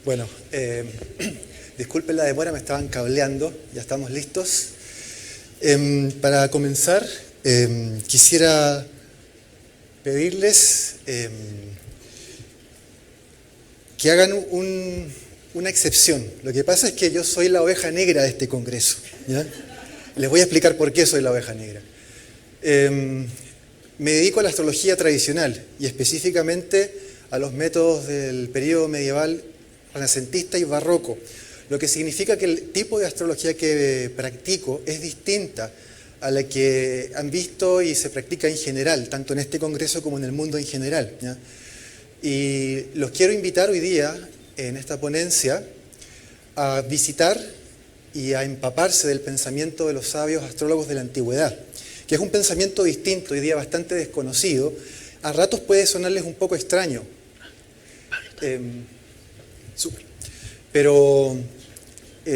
Bueno, disculpen la demora, me estaban cableando, ya estamos listos. Para comenzar, quisiera pedirles que hagan una excepción. Lo que pasa es que yo soy la oveja negra de este congreso, ¿ya? Les voy a explicar por qué soy la oveja negra. Me dedico a la astrología tradicional y específicamente a los métodos del periodo medieval, renacentista y barroco, lo que significa que el tipo de astrología que practico es distinta a la que han visto y se practica en general, tanto en este congreso como en el mundo en general, ¿ya? Y los quiero invitar hoy día, en esta ponencia, a visitar y a empaparse del pensamiento de los sabios astrólogos de la antigüedad, que es un pensamiento distinto, hoy día bastante desconocido. A ratos puede sonarles un poco extraño. Pero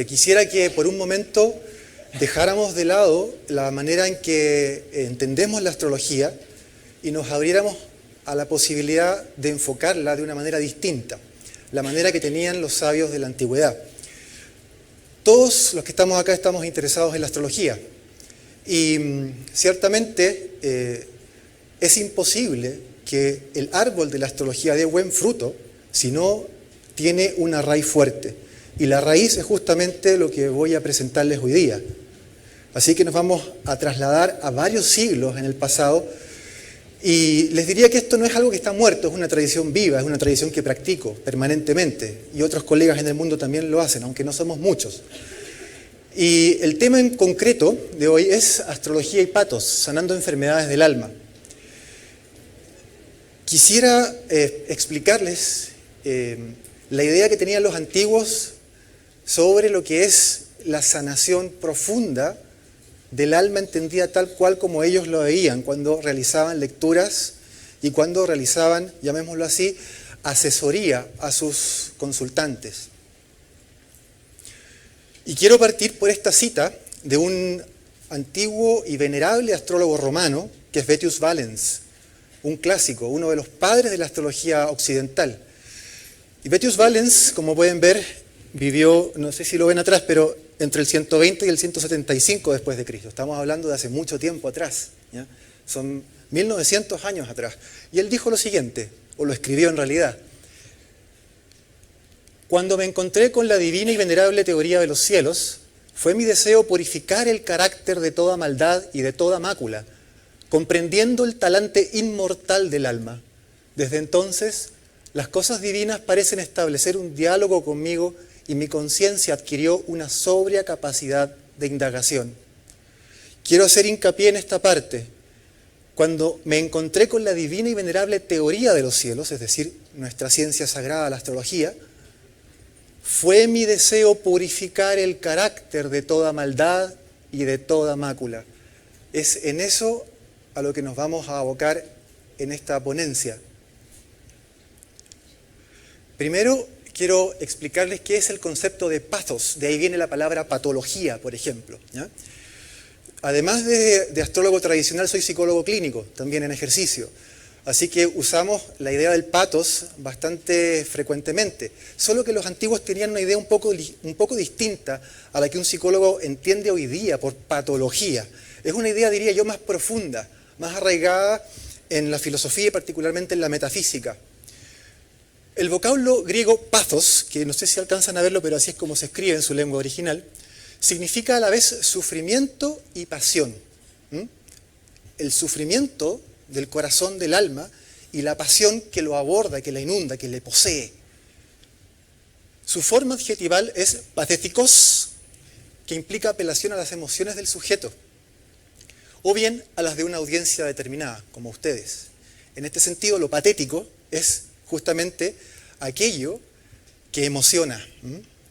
quisiera que por un momento dejáramos de lado la manera en que entendemos la astrología y nos abriéramos a la posibilidad de enfocarla de una manera distinta, la manera que tenían los sabios de la antigüedad. Todos los que estamos acá estamos interesados en la astrología y ciertamente es imposible que el árbol de la astrología dé buen fruto si no tiene una raíz fuerte. Y la raíz es justamente lo que voy a presentarles hoy día. Así que nos vamos a trasladar a varios siglos en el pasado y les diría que esto no es algo que está muerto, es una tradición viva, es una tradición que practico permanentemente y otros colegas en el mundo también lo hacen, aunque no somos muchos. Y el tema en concreto de hoy es astrología y patos, sanando enfermedades del alma. Quisiera explicarles la idea que tenían los antiguos sobre lo que es la sanación profunda del alma entendida tal cual como ellos lo veían cuando realizaban lecturas y cuando realizaban, llamémoslo así, asesoría a sus consultantes. Y quiero partir por esta cita de un antiguo y venerable astrólogo romano que es Vettius Valens, un clásico, uno de los padres de la astrología occidental. Y Vettius Valens, como pueden ver, vivió, no sé si lo ven atrás, pero entre el 120 y el 175 después de Cristo. Estamos hablando de hace mucho tiempo atrás, ¿ya? Son 1900 años atrás. Y él dijo lo siguiente, o lo escribió en realidad: cuando me encontré con la divina y venerable teoría de los cielos, fue mi deseo purificar el carácter de toda maldad y de toda mácula, comprendiendo el talante inmortal del alma. Desde entonces, las cosas divinas parecen establecer un diálogo conmigo y mi conciencia adquirió una sobria capacidad de indagación. Quiero hacer hincapié en esta parte. Cuando me encontré con la divina y venerable teoría de los cielos, es decir, nuestra ciencia sagrada, la astrología, fue mi deseo purificar el carácter de toda maldad y de toda mácula. Es en eso a lo que nos vamos a abocar en esta ponencia. Primero, quiero explicarles qué es el concepto de pathos. De ahí viene la palabra patología, por ejemplo, ¿ya? Además de astrólogo tradicional, soy psicólogo clínico, también en ejercicio. Así que usamos la idea del pathos bastante frecuentemente. Solo que los antiguos tenían una idea un poco distinta a la que un psicólogo entiende hoy día por patología. Es una idea, diría yo, más profunda, más arraigada en la filosofía y particularmente en la metafísica. El vocablo griego pathos, que no sé si alcanzan a verlo, pero así es como se escribe en su lengua original, significa a la vez sufrimiento y pasión. El sufrimiento del corazón del alma y la pasión que lo aborda, que la inunda, que le posee. Su forma adjetival es patéticos, que implica apelación a las emociones del sujeto, o bien a las de una audiencia determinada, como ustedes. En este sentido, lo patético es justamente aquello que emociona,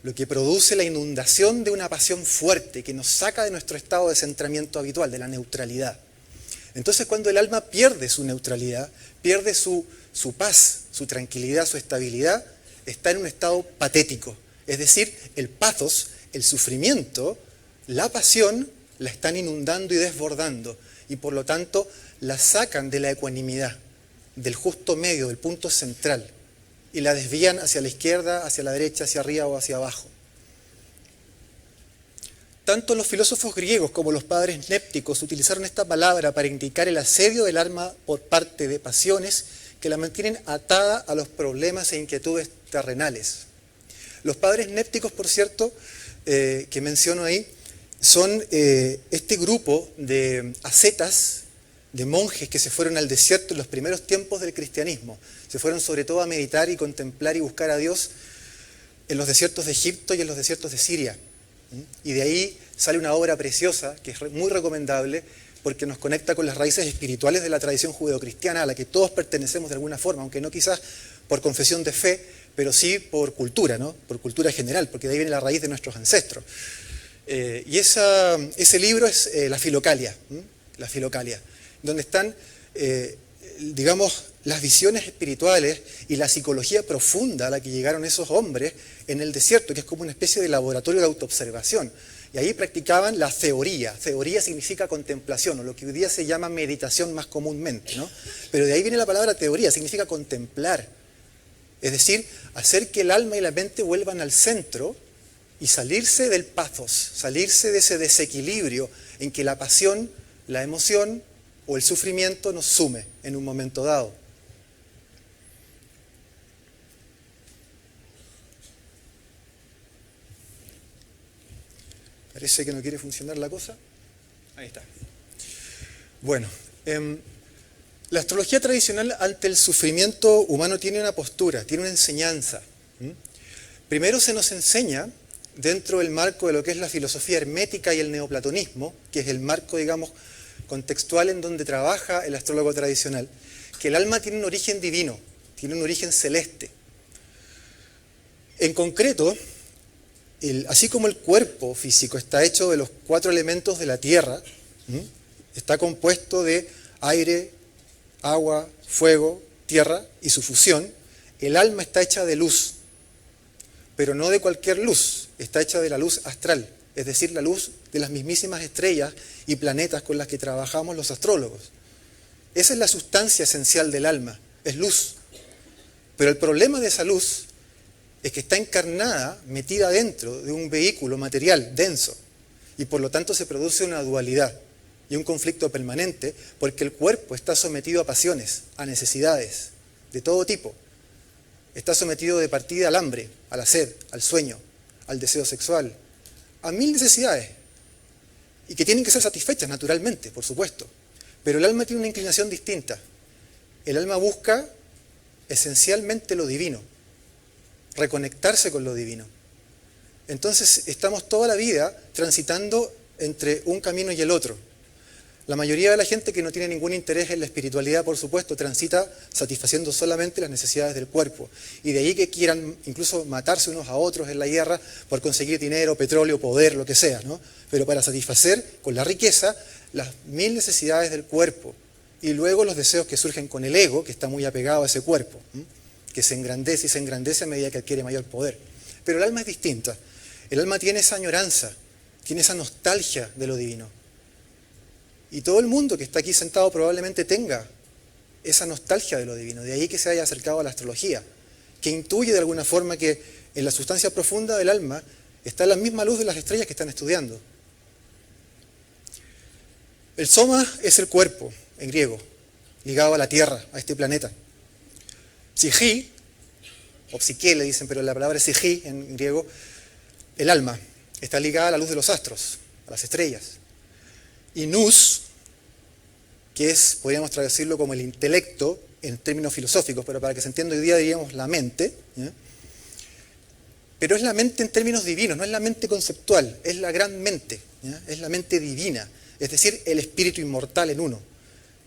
lo que produce la inundación de una pasión fuerte que nos saca de nuestro estado de centramiento habitual, de la neutralidad. Entonces, cuando el alma pierde su neutralidad, pierde su paz, su tranquilidad, su estabilidad, está en un estado patético. Es decir, el pathos, el sufrimiento, la pasión, la están inundando y desbordando, y por lo tanto la sacan de la ecuanimidad, del justo medio, del punto central. y la desvían hacia la izquierda, hacia la derecha, hacia arriba o hacia abajo. Tanto los filósofos griegos como los padres népticos utilizaron esta palabra para indicar el asedio del alma por parte de pasiones que la mantienen atada a los problemas e inquietudes terrenales. Los padres népticos, por cierto, que menciono ahí, son este grupo de ascetas, de monjes que se fueron al desierto en los primeros tiempos del cristianismo. Se fueron sobre todo a meditar y contemplar y buscar a Dios en los desiertos de Egipto y en los desiertos de Siria. Y de ahí sale una obra preciosa, que es muy recomendable, porque nos conecta con las raíces espirituales de la tradición judeocristiana a la que todos pertenecemos de alguna forma, aunque no quizás por confesión de fe, pero sí por cultura, ¿no? Por cultura general, porque de ahí viene la raíz de nuestros ancestros. Y ese libro es la Filocalia, donde están, digamos, las visiones espirituales y la psicología profunda a la que llegaron esos hombres en el desierto, que es como una especie de laboratorio de autoobservación. Y ahí practicaban la teoría. Teoría significa contemplación, o lo que hoy día se llama meditación más comúnmente, ¿no? Pero de ahí viene la palabra teoría, significa contemplar. Es decir, hacer que el alma y la mente vuelvan al centro y salirse del pathos, salirse de ese desequilibrio en que la pasión, la emoción o el sufrimiento nos sume en un momento dado. Parece que no quiere funcionar la cosa. Ahí está. Bueno, la astrología tradicional ante el sufrimiento humano tiene una postura, tiene una enseñanza. Primero se nos enseña, dentro del marco de lo que es la filosofía hermética y el neoplatonismo, que es el marco, digamos, contextual en donde trabaja el astrólogo tradicional, que el alma tiene un origen divino, tiene un origen celeste. En concreto, así como el cuerpo físico está hecho de los 4 elementos de la tierra, está compuesto de aire, agua, fuego, tierra y su fusión, el alma está hecha de luz, pero no de cualquier luz, está hecha de la luz astral, es decir, la luz de las mismísimas estrellas y planetas con las que trabajamos los astrólogos. Esa es la sustancia esencial del alma, es luz. Pero el problema de esa luz es que está encarnada, metida dentro de un vehículo material denso, y por lo tanto se produce una dualidad y un conflicto permanente, porque el cuerpo está sometido a pasiones, a necesidades de todo tipo. Está sometido de partida al hambre, a la sed, al sueño, al deseo sexual, a 1000 necesidades, y que tienen que ser satisfechas naturalmente, por supuesto. Pero el alma tiene una inclinación distinta. El alma busca esencialmente lo divino, reconectarse con lo divino. Entonces estamos toda la vida transitando entre un camino y el otro. La mayoría de la gente que no tiene ningún interés en la espiritualidad, por supuesto, transita satisfaciendo solamente las necesidades del cuerpo. Y de ahí que quieran incluso matarse unos a otros en la guerra por conseguir dinero, petróleo, poder, lo que sea, ¿no? Pero para satisfacer con la riqueza las 1000 necesidades del cuerpo. Y luego los deseos que surgen con el ego, que está muy apegado a ese cuerpo, que se engrandece y se engrandece a medida que adquiere mayor poder. Pero el alma es distinta. El alma tiene esa añoranza, tiene esa nostalgia de lo divino. Y todo el mundo que está aquí sentado probablemente tenga esa nostalgia de lo divino. De ahí que se haya acercado a la astrología, que intuye de alguna forma que en la sustancia profunda del alma está la misma luz de las estrellas que están estudiando. El soma es el cuerpo, en griego, ligado a la Tierra, a este planeta. Psijí, o psique le dicen, pero la palabra es psijí en griego, el alma, está ligada a la luz de los astros, a las estrellas. Y nous, que es, podríamos traducirlo como el intelecto en términos filosóficos, pero para que se entienda hoy día diríamos la mente, ¿ya? Pero es la mente en términos divinos, no es la mente conceptual, es la gran mente, ¿ya? Es la mente divina, es decir, el espíritu inmortal en uno.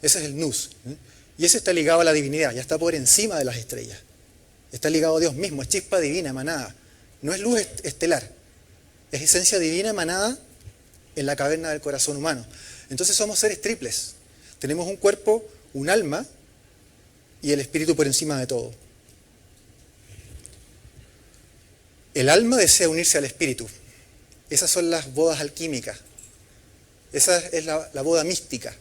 Ese es el nous, ¿ya? Y ese está ligado a la divinidad, ya está por encima de las estrellas. Está ligado a Dios mismo, es chispa divina emanada. No es luz estelar, es esencia divina emanada en la caverna del corazón humano. Entonces somos seres triples. Tenemos un cuerpo, un alma y el espíritu por encima de todo. El alma desea unirse al espíritu. Esas son las bodas alquímicas. Esa es la boda mística.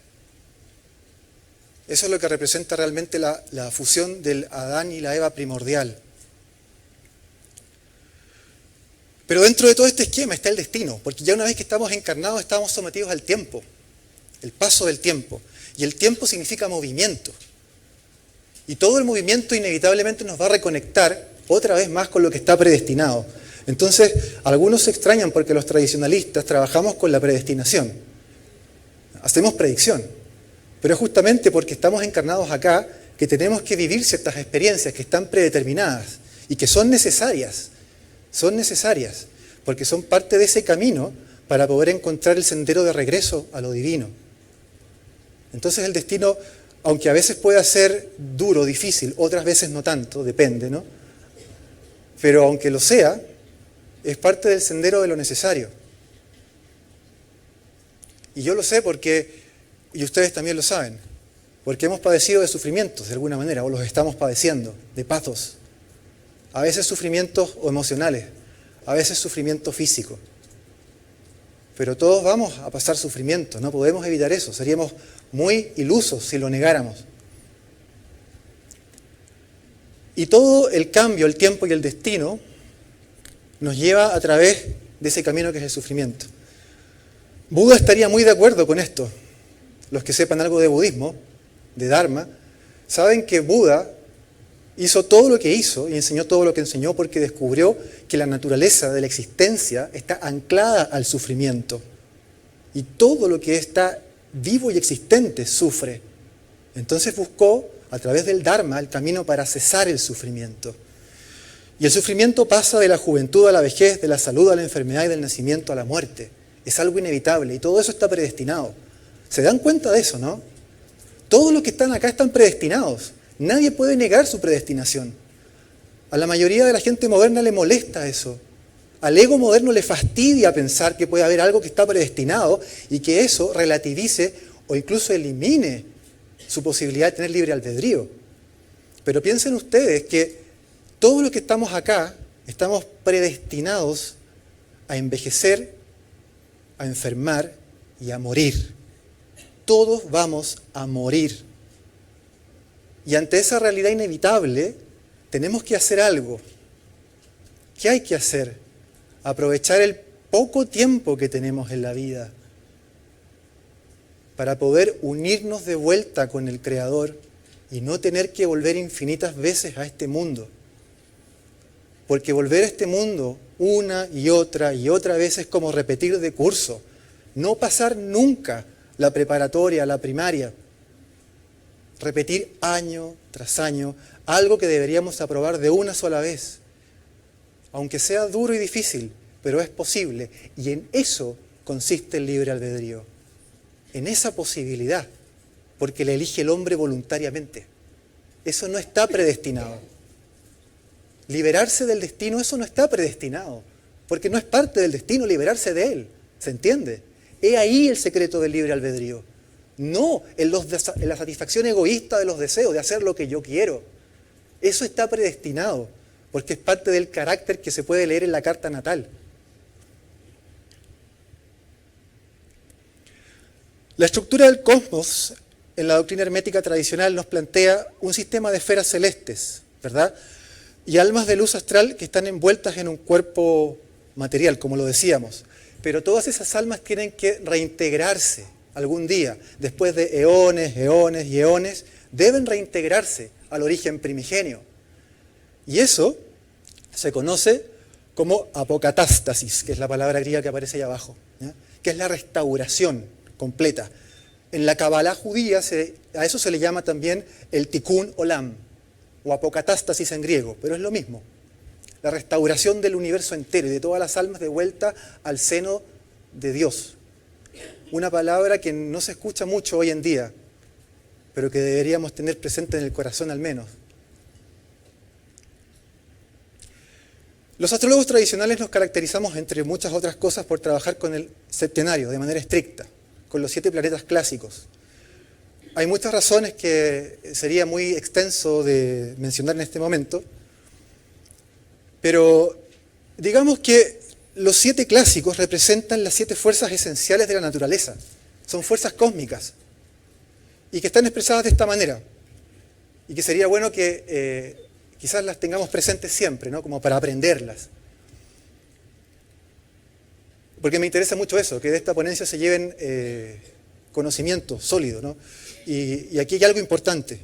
Eso es lo que representa realmente la fusión del Adán y la Eva primordial. Pero dentro de todo este esquema está el destino, porque ya una vez que estamos encarnados estamos sometidos al tiempo, el paso del tiempo. Y el tiempo significa movimiento. Y todo el movimiento inevitablemente nos va a reconectar otra vez más con lo que está predestinado. Entonces, algunos se extrañan porque los tradicionalistas trabajamos con la predestinación. Hacemos predicción. Pero es justamente porque estamos encarnados acá que tenemos que vivir ciertas experiencias que están predeterminadas y que son necesarias. Son necesarias porque son parte de ese camino para poder encontrar el sendero de regreso a lo divino. Entonces el destino, aunque a veces pueda ser duro, difícil, otras veces no tanto, depende, ¿no? Pero aunque lo sea, es parte del sendero de lo necesario. Y yo lo sé porque, y ustedes también lo saben, porque hemos padecido de sufrimientos de alguna manera, o los estamos padeciendo, de pathos. A veces sufrimientos emocionales, a veces sufrimiento físico. Pero todos vamos a pasar sufrimiento, no podemos evitar eso, seríamos muy ilusos si lo negáramos. Y todo el cambio, el tiempo y el destino nos lleva a través de ese camino que es el sufrimiento. Buda estaría muy de acuerdo con esto. Los que sepan algo de budismo, de Dharma, saben que Buda hizo todo lo que hizo y enseñó todo lo que enseñó porque descubrió que la naturaleza de la existencia está anclada al sufrimiento. Y todo lo que está vivo y existente sufre. Entonces buscó, a través del Dharma, el camino para cesar el sufrimiento. Y el sufrimiento pasa de la juventud a la vejez, de la salud a la enfermedad y del nacimiento a la muerte. Es algo inevitable y todo eso está predestinado. ¿Se dan cuenta de eso, no? Todos los que están acá están predestinados. Nadie puede negar su predestinación. A la mayoría de la gente moderna le molesta eso. Al ego moderno le fastidia pensar que puede haber algo que está predestinado y que eso relativice o incluso elimine su posibilidad de tener libre albedrío. Pero piensen ustedes que todos los que estamos acá estamos predestinados a envejecer, a enfermar y a morir. Todos vamos a morir. Y ante esa realidad inevitable, tenemos que hacer algo. ¿Qué hay que hacer? Aprovechar el poco tiempo que tenemos en la vida para poder unirnos de vuelta con el Creador y no tener que volver infinitas veces a este mundo. Porque volver a este mundo una y otra vez es como repetir de curso. No pasar nunca la preparatoria, la primaria. Repetir año tras año algo que deberíamos aprobar de una sola vez. Aunque sea duro y difícil, pero es posible. Y en eso consiste el libre albedrío. En esa posibilidad, porque la elige el hombre voluntariamente. Eso no está predestinado. Liberarse del destino, eso no está predestinado, porque no es parte del destino liberarse de él. ¿Se entiende? He ahí el secreto del libre albedrío. No en la satisfacción egoísta de los deseos, de hacer lo que yo quiero. Eso está predestinado, porque es parte del carácter que se puede leer en la carta natal. La estructura del cosmos en la doctrina hermética tradicional nos plantea un sistema de esferas celestes, ¿verdad? Y almas de luz astral que están envueltas en un cuerpo material, como lo decíamos. Pero todas esas almas tienen que reintegrarse algún día, después de eones, eones y eones, deben reintegrarse al origen primigenio. Y eso se conoce como apocatástasis, que es la palabra griega que aparece ahí abajo, ¿ya? Que es la restauración completa. En la Kabbalah judía a eso se le llama también el tikkun olam, o apocatástasis en griego, pero es lo mismo. La restauración del universo entero y de todas las almas de vuelta al seno de Dios. Una palabra que no se escucha mucho hoy en día, pero que deberíamos tener presente en el corazón al menos. Los astrólogos tradicionales nos caracterizamos, entre muchas otras cosas, por trabajar con el septenario de manera estricta, con los 7 planetas clásicos. Hay muchas razones que sería muy extenso de mencionar en este momento, pero digamos que los 7 clásicos representan las 7 fuerzas esenciales de la naturaleza. Son fuerzas cósmicas y que están expresadas de esta manera y que sería bueno que quizás las tengamos presentes siempre, ¿no? Como para aprenderlas. porque me interesa mucho eso, que de esta ponencia se lleven conocimiento sólido, ¿no? Y aquí hay algo importante,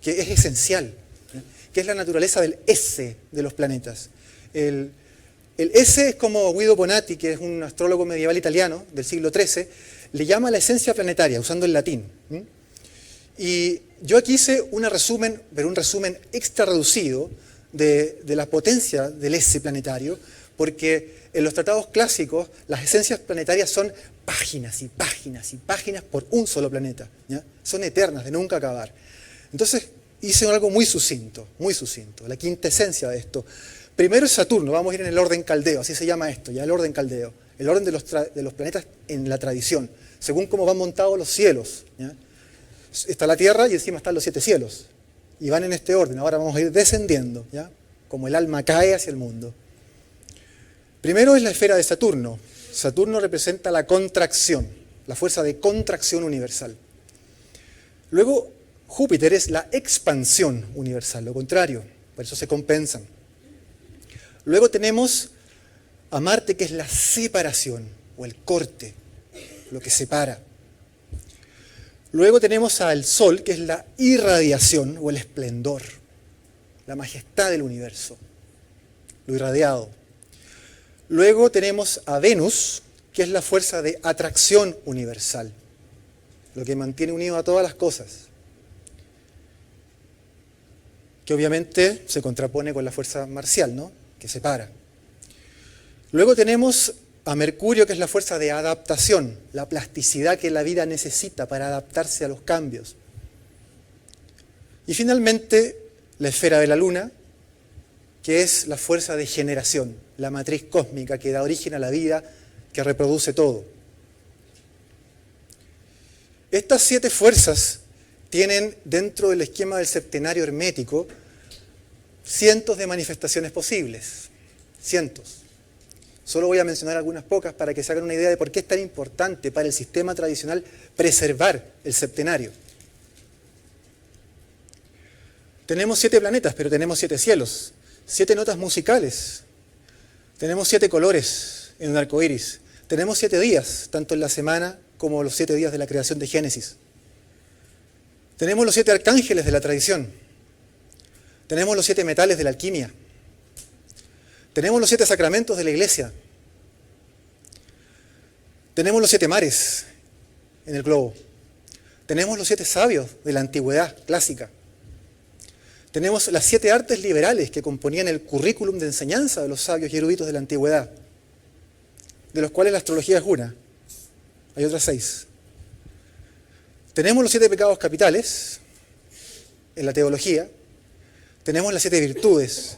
que es esencial, ¿no? Que es la naturaleza del esse de los planetas. El esse es como Guido Bonatti, que es un astrólogo medieval italiano del siglo XIII, le llama la esencia planetaria, usando el latín. Y yo aquí hice un resumen, pero un resumen extra reducido de la potencia del esse planetario, porque en los tratados clásicos las esencias planetarias son páginas y páginas y páginas por un solo planeta, ¿ya? Son eternas, de nunca acabar. Entonces hice algo muy sucinto, la quinta esencia de esto. Primero es Saturno, vamos a ir en el orden caldeo, así se llama esto, ya el orden caldeo, el orden de los planetas en la tradición, según cómo van montados los cielos, ¿ya? Está la Tierra y encima están los 7 cielos, y van en este orden. Ahora vamos a ir descendiendo, ¿ya? Como el alma cae hacia el mundo. Primero es la esfera de Saturno. Saturno representa la contracción, la fuerza de contracción universal. Luego, Júpiter es la expansión universal, lo contrario, por eso se compensan. Luego tenemos a Marte, que es la separación, o el corte, lo que separa. Luego tenemos al Sol, que es la irradiación, o el esplendor, la majestad del universo, lo irradiado. Luego tenemos a Venus, que es la fuerza de atracción universal, lo que mantiene unido a todas las cosas, que obviamente se contrapone con la fuerza marcial, ¿no? Que separa. Luego tenemos a Mercurio, que es la fuerza de adaptación, la plasticidad que la vida necesita para adaptarse a los cambios. Y finalmente, la esfera de la Luna, que es la fuerza de generación, la matriz cósmica que da origen a la vida, que reproduce todo. Estas 7 fuerzas tienen dentro del esquema del septenario hermético cientos de manifestaciones posibles, cientos. Solo voy a mencionar algunas pocas para que se hagan una idea de por qué es tan importante para el sistema tradicional preservar el septenario. Tenemos 7 planetas, pero tenemos 7 cielos, 7 notas musicales, tenemos 7 colores en un arco iris, tenemos 7 días, tanto en la semana como los 7 días de la creación de Génesis. Tenemos los 7 arcángeles de la tradición, tenemos los 7 metales de la alquimia, tenemos los 7 sacramentos de la iglesia, tenemos los 7 mares en el globo, tenemos los 7 sabios de la antigüedad clásica, tenemos las 7 artes liberales que componían el currículum de enseñanza de los sabios y eruditos de la antigüedad, de los cuales la astrología es una, hay otras 6. Tenemos los 7 pecados capitales en la teología, tenemos las 7 virtudes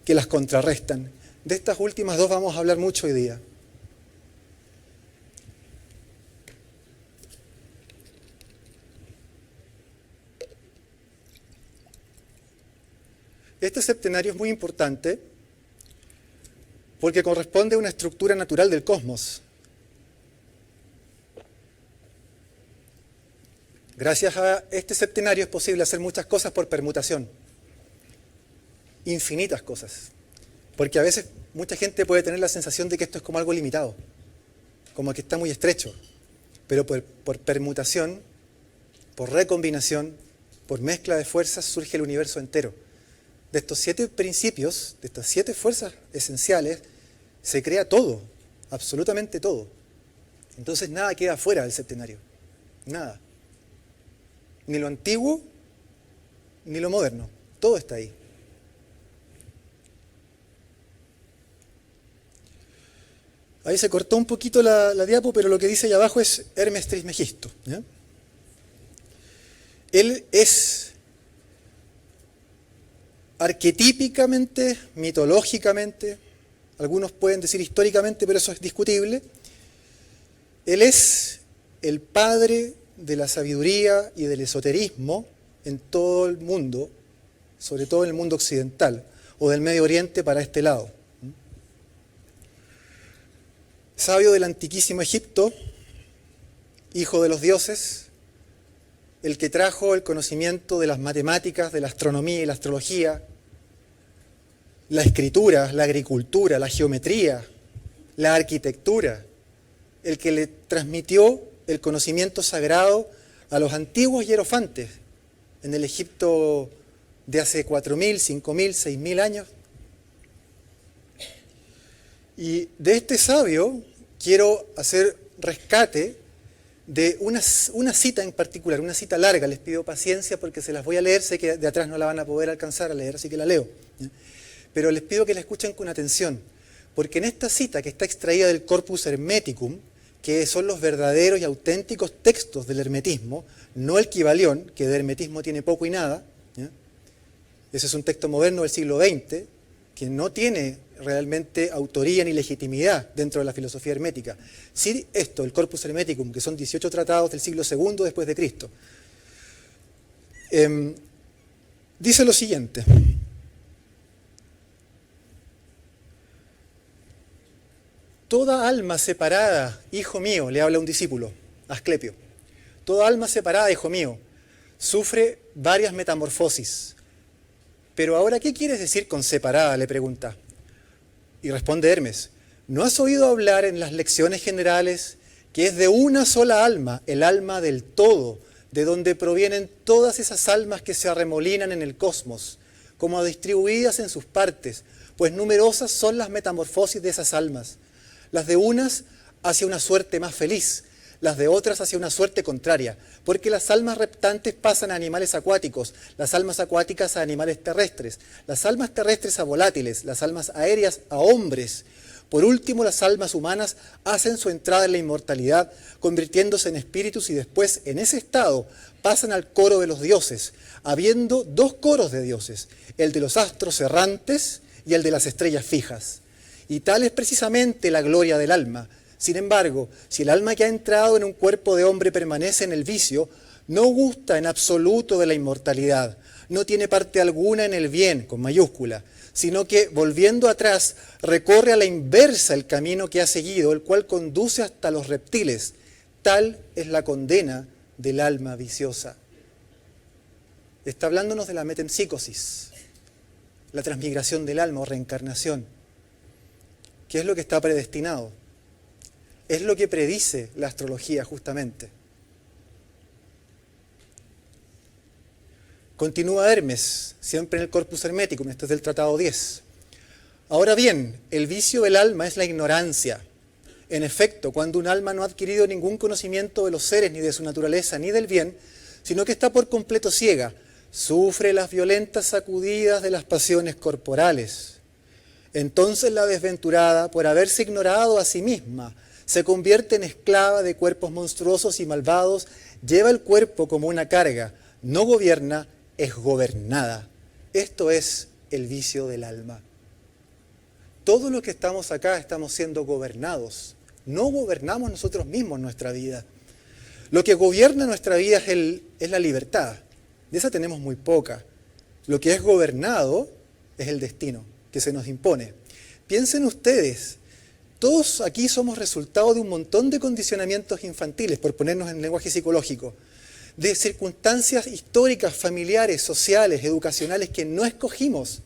que las contrarrestan. De estas últimas 2 vamos a hablar mucho hoy día. Este septenario es muy importante porque corresponde a una estructura natural del cosmos. Gracias a este septenario es posible hacer muchas cosas por permutación. Infinitas cosas. Porque a veces mucha gente puede tener la sensación de que esto es como algo limitado, como que está muy estrecho. Pero por permutación, por recombinación, por mezcla de fuerzas surge el universo entero. De estos 7 principios, de estas 7 fuerzas esenciales, se crea todo, absolutamente todo. Entonces nada queda fuera del septenario, nada. Ni lo antiguo, ni lo moderno, todo está ahí. Ahí se cortó un poquito la diapo, pero lo que dice allá abajo es Hermes Trismegisto, ¿ya? Él es arquetípicamente, mitológicamente, algunos pueden decir históricamente, pero eso es discutible. Él es el padre de la sabiduría y del esoterismo en todo el mundo, sobre todo en el mundo occidental, o del Medio Oriente para este lado. Sabio del antiquísimo Egipto, hijo de los dioses, el que trajo el conocimiento de las matemáticas, de la astronomía y la astrología, la escritura, la agricultura, la geometría, la arquitectura, el que le transmitió el conocimiento sagrado a los antiguos hierofantes en el Egipto de hace 4.000, 5.000, 6.000 años. Y de este sabio quiero hacer rescate de una cita en particular, una cita larga. Les pido paciencia porque se las voy a leer, sé que de atrás no la van a poder alcanzar a leer, así que la leo. Pero les pido que la escuchen con atención, porque en esta cita, que está extraída del Corpus Hermeticum, que son los verdaderos y auténticos textos del hermetismo, no el Kybalión, que de hermetismo tiene poco y nada, ¿ya? Ese es un texto moderno del siglo XX, que no tiene realmente autoría ni legitimidad dentro de la filosofía hermética. Sí, esto, el Corpus Hermeticum, que son 18 tratados del siglo II después de Cristo, dice lo siguiente: toda alma separada, hijo mío, le habla un discípulo, Asclepio, toda alma separada, hijo mío, sufre varias metamorfosis. Pero ahora, ¿qué quieres decir con separada?, le pregunta. Y responde Hermes: ¿no has oído hablar en las lecciones generales que es de una sola alma, el alma del todo, de donde provienen todas esas almas que se arremolinan en el cosmos, como distribuidas en sus partes, pues numerosas son las metamorfosis de esas almas, las de unas hacia una suerte más feliz, las de otras hacia una suerte contraria, porque las almas reptantes pasan a animales acuáticos, las almas acuáticas a animales terrestres, las almas terrestres a volátiles, las almas aéreas a hombres. Por último, las almas humanas hacen su entrada en la inmortalidad, convirtiéndose en espíritus, y después, en ese estado, pasan al coro de los dioses, habiendo dos coros de dioses, el de los astros errantes y el de las estrellas fijas. Y tal es precisamente la gloria del alma. Sin embargo, si el alma que ha entrado en un cuerpo de hombre permanece en el vicio, no gusta en absoluto de la inmortalidad, no tiene parte alguna en el bien, con mayúscula, sino que, volviendo atrás, recorre a la inversa el camino que ha seguido, el cual conduce hasta los reptiles. Tal es la condena del alma viciosa. Está hablándonos de la metempsicosis, la transmigración del alma o reencarnación. ¿Qué es lo que está predestinado? Es lo que predice la astrología, justamente. Continúa Hermes, siempre en el Corpus Hermeticum, este es del Tratado 10. Ahora bien, el vicio del alma es la ignorancia. En efecto, cuando un alma no ha adquirido ningún conocimiento de los seres, ni de su naturaleza, ni del bien, sino que está por completo ciega, sufre las violentas sacudidas de las pasiones corporales. Entonces la desventurada, por haberse ignorado a sí misma, se convierte en esclava de cuerpos monstruosos y malvados, lleva el cuerpo como una carga, no gobierna, es gobernada. Esto es el vicio del alma. Todos los que estamos acá estamos siendo gobernados. No gobernamos nosotros mismos nuestra vida. Lo que gobierna nuestra vida es la libertad. De esa tenemos muy poca. Lo que es gobernado es el destino que se nos impone. Piensen ustedes, todos aquí somos resultado de un montón de condicionamientos infantiles, por ponernos en lenguaje psicológico, de circunstancias históricas, familiares, sociales, educacionales que no escogimos.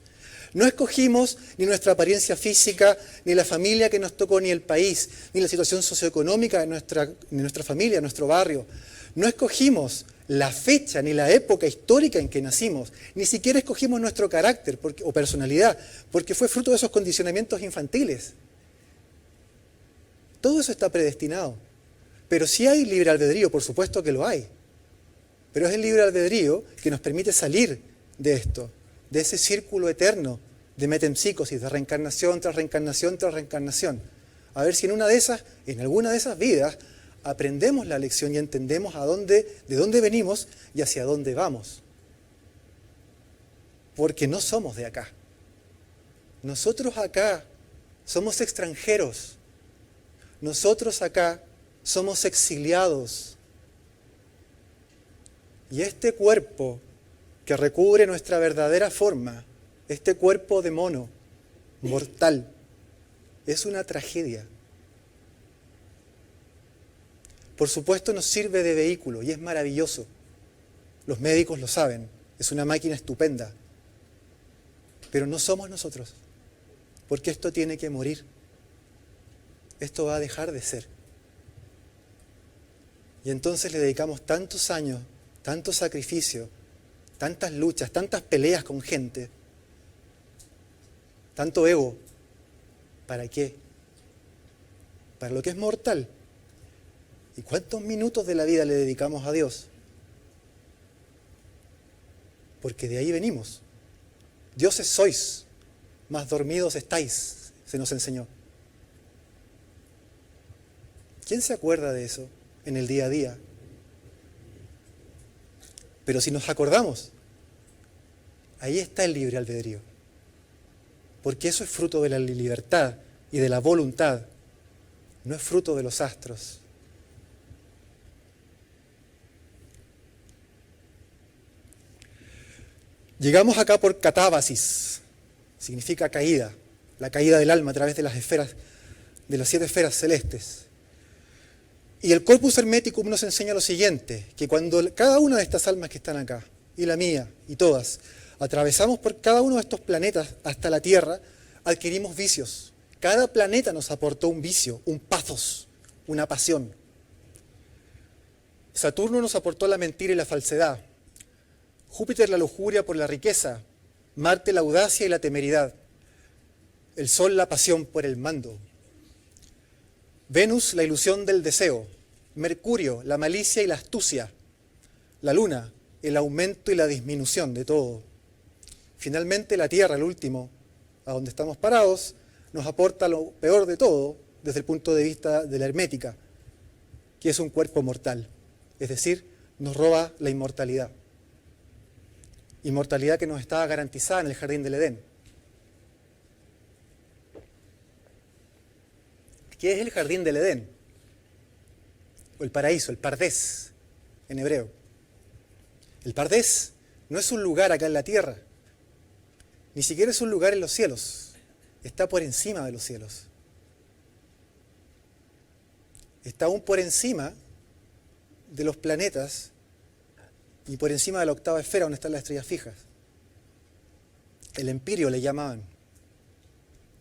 No escogimos ni nuestra apariencia física, ni la familia que nos tocó, ni el país, ni la situación socioeconómica de nuestra familia, nuestro barrio. No escogimos la fecha ni la época histórica en que nacimos. Ni siquiera escogimos nuestro carácter o personalidad, porque fue fruto de esos condicionamientos infantiles. Todo eso está predestinado. Pero si hay libre albedrío, por supuesto que lo hay. Pero es el libre albedrío que nos permite salir de esto, de ese círculo eterno de metempsicosis, de reencarnación tras reencarnación tras reencarnación. A ver si en alguna de esas vidas, aprendemos la lección y entendemos de dónde venimos y hacia dónde vamos. Porque no somos de acá. Nosotros acá somos extranjeros. Nosotros acá somos exiliados. Y este cuerpo que recubre nuestra verdadera forma, este cuerpo de mono, mortal, es una tragedia. Por supuesto nos sirve de vehículo y es maravilloso. Los médicos lo saben, es una máquina estupenda. Pero no somos nosotros, porque esto tiene que morir. esto va a dejar de ser. Y entonces le dedicamos tantos años, tanto sacrificio, tantas luchas, tantas peleas con gente, tanto ego. ¿Para qué? Para lo que es mortal. ¿Y cuántos minutos de la vida le dedicamos a Dios? Porque de ahí venimos. Dioses sois, mas dormidos estáis, se nos enseñó. ¿Quién se acuerda de eso en el día a día? Pero si nos acordamos, ahí está el libre albedrío. Porque eso es fruto de la libertad y de la voluntad, no es fruto de los astros. Llegamos acá por catábasis, significa caída, la caída del alma a través de las esferas, de las 7 esferas celestes. Y el Corpus Hermeticum nos enseña lo siguiente, que cuando cada una de estas almas que están acá, y la mía, y todas, atravesamos por cada uno de estos planetas hasta la Tierra, adquirimos vicios. Cada planeta nos aportó un vicio, un pathos, una pasión. Saturno nos aportó la mentira y la falsedad. Júpiter la lujuria por la riqueza. Marte la audacia y la temeridad. El Sol la pasión por el mando. Venus la ilusión del deseo. Mercurio la malicia y la astucia. La Luna el aumento y la disminución de todo. Finalmente la Tierra, el último, a donde estamos parados, nos aporta lo peor de todo desde el punto de vista de la hermética, que es un cuerpo mortal, es decir, nos roba la inmortalidad. Inmortalidad que nos estaba garantizada en el jardín del Edén. ¿Qué es el jardín del Edén? O el paraíso, el pardés, en hebreo. El pardés no es un lugar acá en la tierra, ni siquiera es un lugar en los cielos, está por encima de los cielos. Está aún por encima de los planetas y por encima de la octava esfera donde están las estrellas fijas. El empirio le llamaban.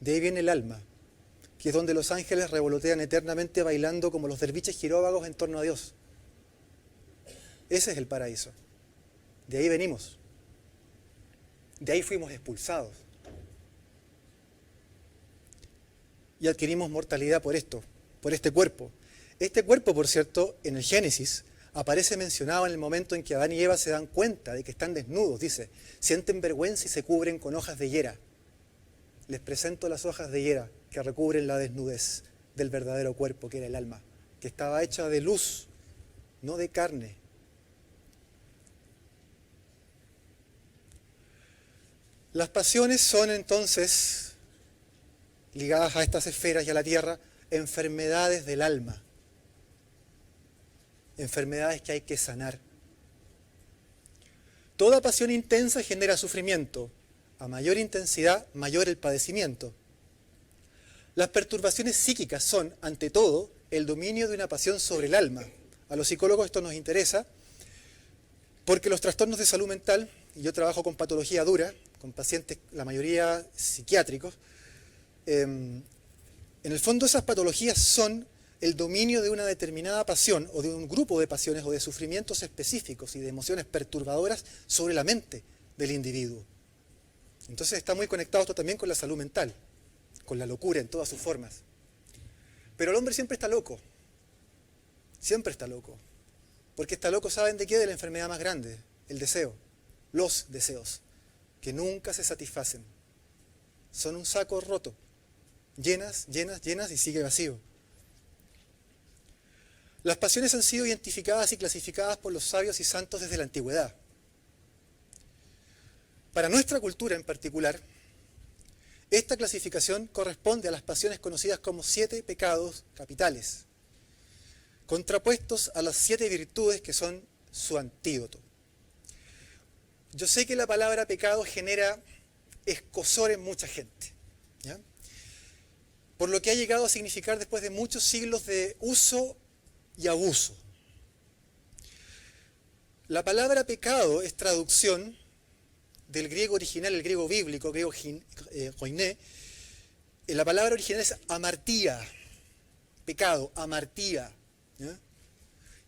De ahí viene el alma, que es donde los ángeles revolotean eternamente bailando como los derviches giróvagos en torno a Dios. Ese es el paraíso. De ahí venimos. De ahí fuimos expulsados. Y adquirimos mortalidad por esto, por este cuerpo. Este cuerpo, por cierto, en el Génesis, aparece mencionado en el momento en que Adán y Eva se dan cuenta de que están desnudos. Dice, sienten vergüenza y se cubren con hojas de higuera. Les presento las hojas de higuera que recubren la desnudez del verdadero cuerpo, que era el alma, que estaba hecha de luz, no de carne. Las pasiones son entonces, ligadas a estas esferas y a la tierra, enfermedades del alma. Enfermedades que hay que sanar. Toda pasión intensa genera sufrimiento. A mayor intensidad, mayor el padecimiento. Las perturbaciones psíquicas son, ante todo, el dominio de una pasión sobre el alma. A los psicólogos esto nos interesa porque los trastornos de salud mental, y yo trabajo con patología dura, con pacientes, la mayoría psiquiátricos, en el fondo esas patologías son el dominio de una determinada pasión o de un grupo de pasiones o de sufrimientos específicos y de emociones perturbadoras sobre la mente del individuo. Entonces está muy conectado esto también con la salud mental, con la locura en todas sus formas. Pero el hombre siempre está loco, porque está loco, ¿saben de qué? De la enfermedad más grande, el deseo, los deseos, que nunca se satisfacen. Son un saco roto, llenas, llenas, llenas y sigue vacío. Las pasiones han sido identificadas y clasificadas por los sabios y santos desde la antigüedad. Para nuestra cultura en particular, esta clasificación corresponde a las pasiones conocidas como 7 pecados capitales, contrapuestos a las 7 virtudes que son su antídoto. Yo sé que la palabra pecado genera escozor en mucha gente, ¿ya? Por lo que ha llegado a significar después de muchos siglos de uso y abuso. La palabra pecado es traducción del griego original, el griego bíblico, griego koiné. La palabra original es amartía, pecado, amartía. ¿Ya?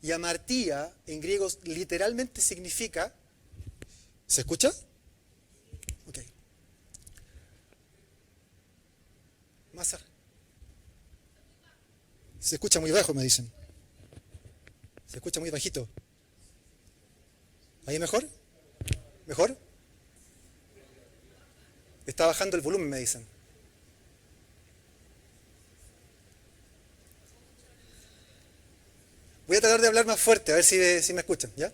Y amartía en griego literalmente significa... ¿Se escucha? Ok. Más cerca. Se escucha muy bajo, me dicen. Se escucha muy bajito. ¿Ahí mejor? ¿Mejor? Está bajando el volumen, me dicen. Voy a tratar de hablar más fuerte, a ver si me escuchan, ¿ya?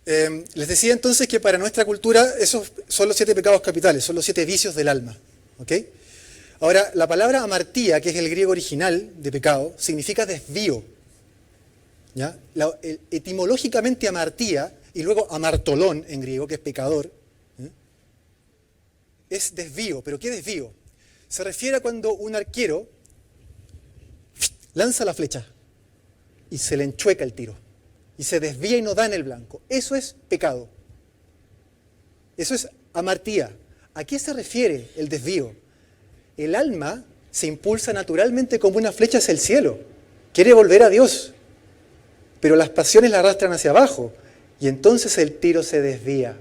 Les decía entonces que para nuestra cultura esos son los 7 pecados capitales, son los 7 vicios del alma, ¿ok? Ahora, la palabra amartía, que es el griego original de pecado, significa desvío, ¿ya? Etimológicamente amartía, y luego amartolón en griego, que es pecador, ¿eh? Es desvío. ¿Pero qué desvío? Se refiere a cuando un arquero lanza la flecha y se le enchueca el tiro, y se desvía y no da en el blanco. Eso es pecado. Eso es amartía. ¿A qué se refiere el desvío? El alma se impulsa naturalmente como una flecha hacia el cielo. Quiere volver a Dios. Pero las pasiones la arrastran hacia abajo. Y entonces el tiro se desvía.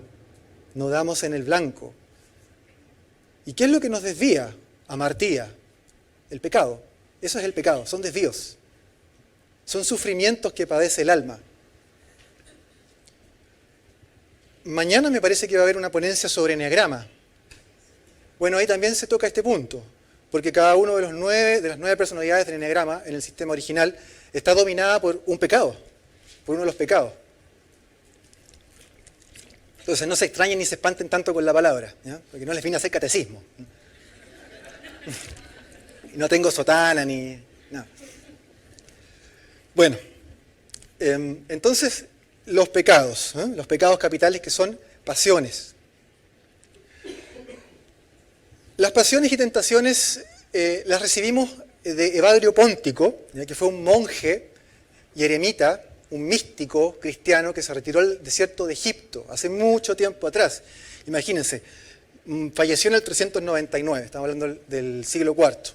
No damos en el blanco. ¿Y qué es lo que nos desvía? Amartía. El pecado. Eso es el pecado. Son desvíos. Son sufrimientos que padece el alma. Mañana me parece que va a haber una ponencia sobre eneagrama. Bueno, ahí también se toca este punto, porque cada uno de las 9 personalidades del eneagrama en el sistema original está dominada por un pecado, por uno de los pecados. Entonces no se extrañen ni se espanten tanto con la palabra, ¿ya? Porque no les vine a hacer catecismo. No tengo sotana ni... No. Bueno, entonces los pecados capitales, que son pasiones. Las pasiones y tentaciones las recibimos de Evagrio Póntico, ¿ya? Que fue un monje y eremita, un místico cristiano que se retiró al desierto de Egipto hace mucho tiempo atrás. Imagínense, falleció en el 399, estamos hablando del siglo IV.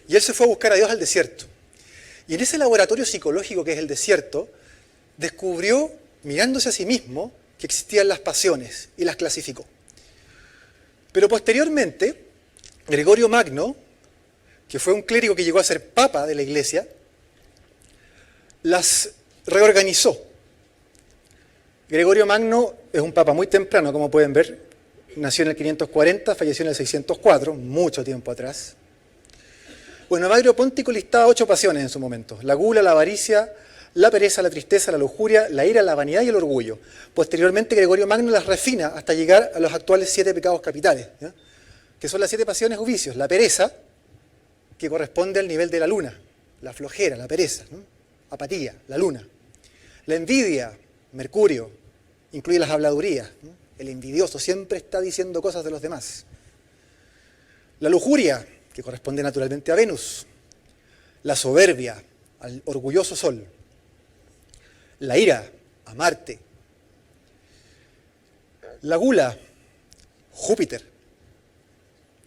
Y él se fue a buscar a Dios al desierto. Y en ese laboratorio psicológico que es el desierto, descubrió, mirándose a sí mismo, que existían las pasiones y las clasificó. Pero posteriormente, Gregorio Magno, que fue un clérigo que llegó a ser papa de la Iglesia, las reorganizó. Gregorio Magno es un papa muy temprano, como pueden ver. Nació en el 540, falleció en el 604, mucho tiempo atrás. Bueno, Evagrio Póntico listaba 8 pasiones en su momento: la gula, la avaricia, la pereza, la tristeza, la lujuria, la ira, la vanidad y el orgullo. Posteriormente, Gregorio Magno las refina hasta llegar a los actuales 7 pecados capitales, ¿ya? Que son las 7 pasiones o vicios. La pereza, que corresponde al nivel de la luna, la flojera, la pereza, ¿no? Apatía, la luna. La envidia, Mercurio, incluye las habladurías, ¿no? El envidioso siempre está diciendo cosas de los demás. La lujuria, que corresponde naturalmente a Venus. La soberbia, al orgulloso Sol. La ira, a Marte. La gula, Júpiter,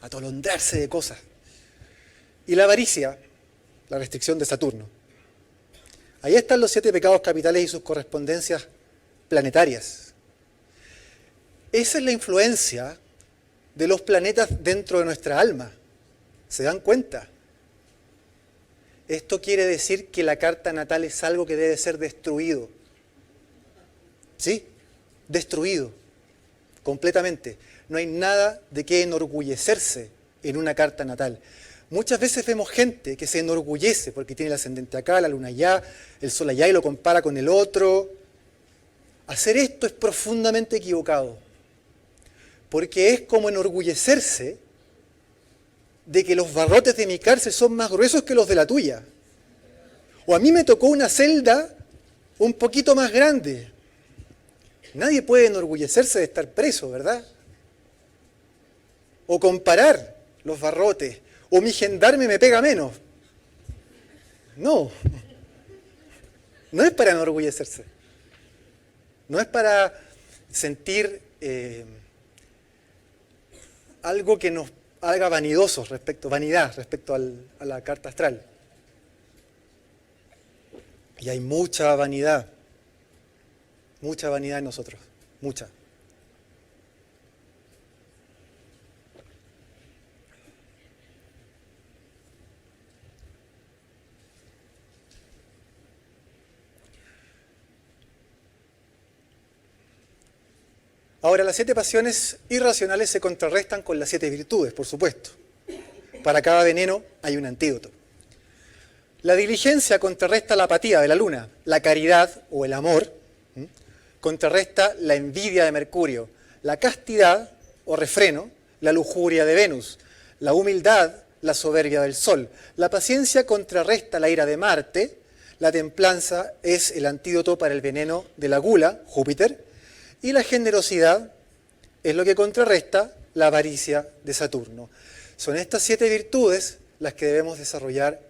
atolondrarse de cosas. Y la avaricia, la restricción de Saturno. Ahí están los 7 pecados capitales y sus correspondencias planetarias. Esa es la influencia de los planetas dentro de nuestra alma. ¿Se dan cuenta? Esto quiere decir que la carta natal es algo que debe ser destruido. ¿Sí? Destruido. Completamente. No hay nada de qué enorgullecerse en una carta natal. Muchas veces vemos gente que se enorgullece porque tiene el ascendente acá, la luna allá, el sol allá y lo compara con el otro. Hacer esto es profundamente equivocado. Porque es como enorgullecerse de que los barrotes de mi cárcel son más gruesos que los de la tuya. O a mí me tocó una celda un poquito más grande. Nadie puede enorgullecerse de estar preso, ¿verdad? O comparar los barrotes. O mi gendarme me pega menos. No. No es para enorgullecerse. No es para sentir algo que nos haga vanidosos vanidad respecto a la carta astral. Y hay mucha vanidad en nosotros, mucha. Ahora, las 7 pasiones irracionales se contrarrestan con las 7 virtudes, por supuesto. Para cada veneno hay un antídoto. La diligencia contrarresta la apatía de la luna, la caridad o el amor contrarresta la envidia de Mercurio, la castidad o refreno, la lujuria de Venus, la humildad, la soberbia del Sol, la paciencia contrarresta la ira de Marte, la templanza es el antídoto para el veneno de la gula, Júpiter, y la generosidad es lo que contrarresta la avaricia de Saturno. Son estas 7 virtudes las que debemos desarrollar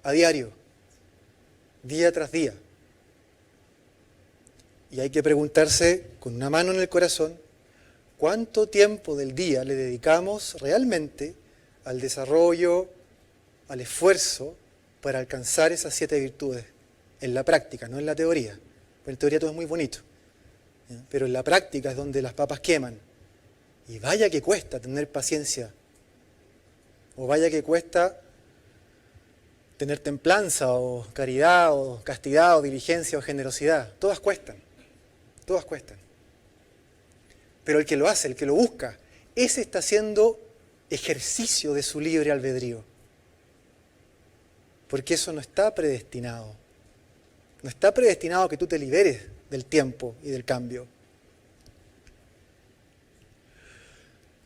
a diario, día tras día. Y hay que preguntarse con una mano en el corazón, ¿cuánto tiempo del día le dedicamos realmente al desarrollo, al esfuerzo para alcanzar esas 7 virtudes? En la práctica, no en la teoría. En teoría todo es muy bonito, pero en la práctica es donde las papas queman. Y vaya que cuesta tener paciencia, o vaya que cuesta tener templanza, o caridad, o castidad, o diligencia, o generosidad. Todas cuestan. Pero el que lo hace, el que lo busca, ese está haciendo ejercicio de su libre albedrío. Porque eso no está predestinado. No está predestinado a que tú te liberes del tiempo y del cambio.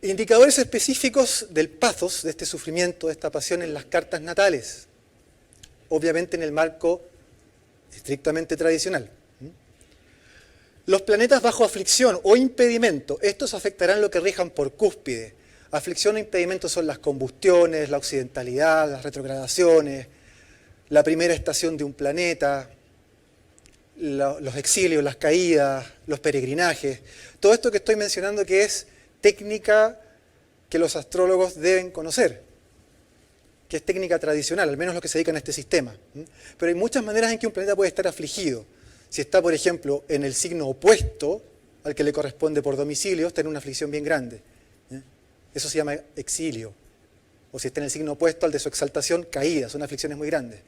Indicadores específicos del pathos, de este sufrimiento, de esta pasión en las cartas natales. Obviamente en el marco estrictamente tradicional. Los planetas bajo aflicción o impedimento, estos afectarán lo que rijan por cúspide. Aflicción o impedimento son las combustiones, la occidentalidad, las retrogradaciones, la primera estación de un planeta, los exilios, las caídas, los peregrinajes. Todo esto que estoy mencionando que es técnica que los astrólogos deben conocer, que es técnica tradicional, al menos los que se dedican a este sistema. Pero hay muchas maneras en que un planeta puede estar afligido. Si está, por ejemplo, en el signo opuesto al que le corresponde por domicilio, está en una aflicción bien grande. Eso se llama exilio. O si está en el signo opuesto al de su exaltación, caída, son aflicciones muy grandes.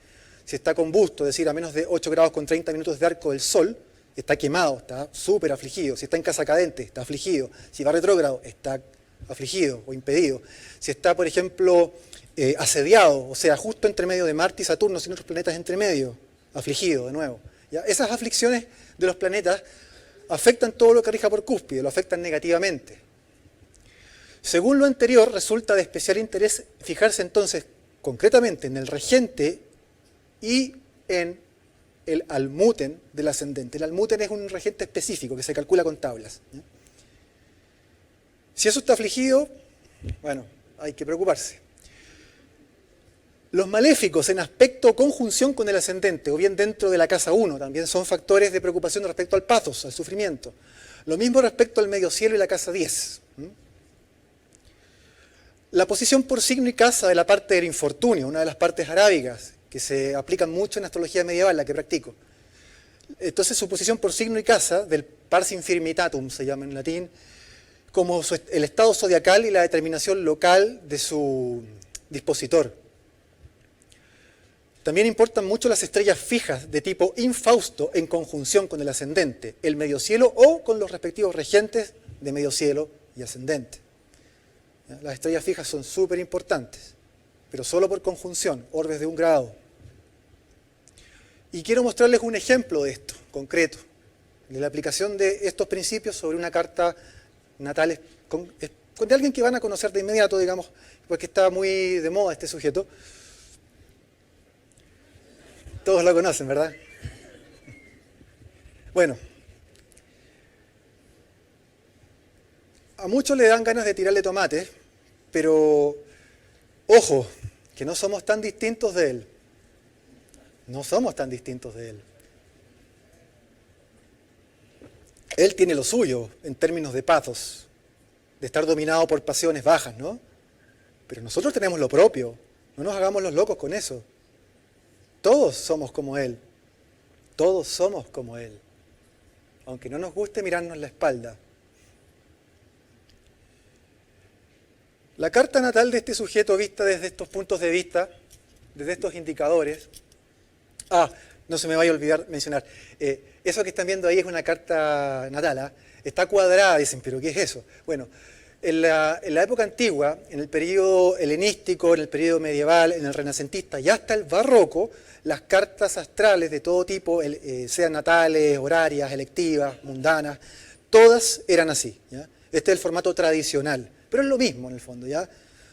Si está combusto, es decir, a menos de 8 grados con 30 minutos de arco del Sol, está quemado, está súper afligido. Si está en casa cadente, está afligido. Si va retrógrado, está afligido o impedido. Si está, por ejemplo, asediado, o sea, justo entre medio de Marte y Saturno, sin otros planetas entre medio, afligido de nuevo. ¿Ya? Esas aflicciones de los planetas afectan todo lo que rija por cúspide, lo afectan negativamente. Según lo anterior, resulta de especial interés fijarse entonces concretamente en el regente y en el almuten del ascendente. El almuten es un regente específico que se calcula con tablas. Si eso está afligido, bueno, hay que preocuparse. Los maléficos en aspecto o conjunción con el ascendente, o bien dentro de la casa 1, también son factores de preocupación respecto al pathos, al sufrimiento. Lo mismo respecto al medio cielo y la casa 10. La posición por signo y casa de la parte del infortunio, una de las partes arábigas, que se aplican mucho en astrología medieval, la que practico. Entonces su posición por signo y casa, del pars infirmitatum, se llama en latín, como el estado zodiacal y la determinación local de su dispositor. También importan mucho las estrellas fijas de tipo infausto en conjunción con el ascendente, el medio cielo o con los respectivos regentes de medio cielo y ascendente. Las estrellas fijas son súper importantes, pero solo por conjunción, orbes de 1 grado. Y quiero mostrarles un ejemplo de esto, concreto, de la aplicación de estos principios sobre una carta natal de alguien que van a conocer de inmediato, digamos, porque está muy de moda este sujeto. Todos lo conocen, ¿verdad? Bueno, a muchos le dan ganas de tirarle tomates, pero ojo, que no somos tan distintos de él. No somos tan distintos de él. Él tiene lo suyo en términos de pathos, de estar dominado por pasiones bajas, ¿no? Pero nosotros tenemos lo propio, no nos hagamos los locos con eso. Todos somos como él. Todos somos como Él, aunque no nos guste mirarnos la espalda. La carta natal de este sujeto vista desde estos puntos de vista, desde estos indicadores. No se me vaya a olvidar mencionar, eso que están viendo ahí es una carta natal, ¿ah? Está cuadrada, dicen, pero ¿qué es eso? Bueno, en la época antigua, en el periodo helenístico, en el periodo medieval, en el renacentista y hasta el barroco, las cartas astrales de todo tipo, sean natales, horarias, electivas, mundanas, todas eran así, ¿ya? Este es el formato tradicional, pero es lo mismo en el fondo, ¿ya?